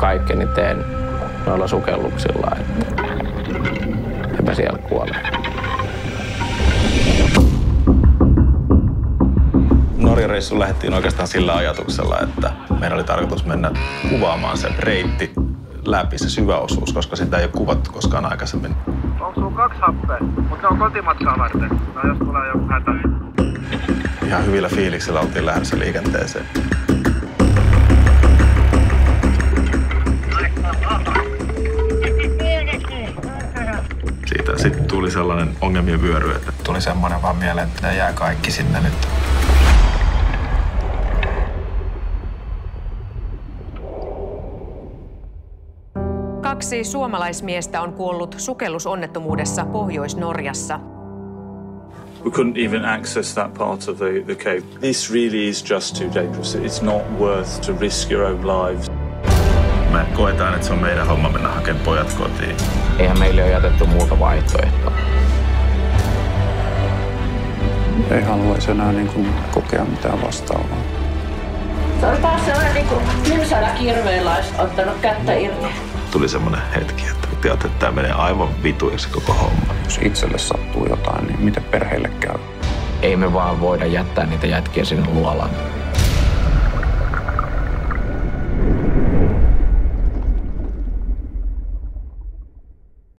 kaikkeni teen noilla sukelluksilla, että epä siellä kuole. Norjan reissuun lähdettiin oikeastaan sillä ajatuksella, että meidän oli tarkoitus mennä kuvaamaan se reitti läpi, se syvä osuus, koska sitä ei ole kuvattu koskaan aikaisemmin. On sulla 2 happea, mutta ne on kotimatkaa varten. No jos tulee joku hätä. Ihan hyvillä fiiliksillä oltiin lähdössä liikenteeseen. Siitä sitten tuli sellainen ongelmien vyöry, että tuli semmoinen vaan mieleen, että ne jää kaikki sinne nyt. Kaksi suomalaismiestä on kuollut sukellusonnettomuudessa Pohjois-Norjassa. We couldn't even access that part of the cave. This really is just too dangerous. It's not worth to risk your own lives. Me koetaan, että se on meidän homma mennä hakemaan pojat kotiin. Eihän meille ole jätetty muuta vaihtoehtoa. Ei haluaisi enää kokea mitään vastaavaa. Se on taas sellainen tylsällä kirveellä olisi ottanut kättä irti. Tuli semmoinen hetki, että tämä menee aivan vituiksi koko homma. Jos itselle sattuu jotain, niin miten perheelle käy? Ei me vaan voida jättää niitä jätkiä sinne luolaan.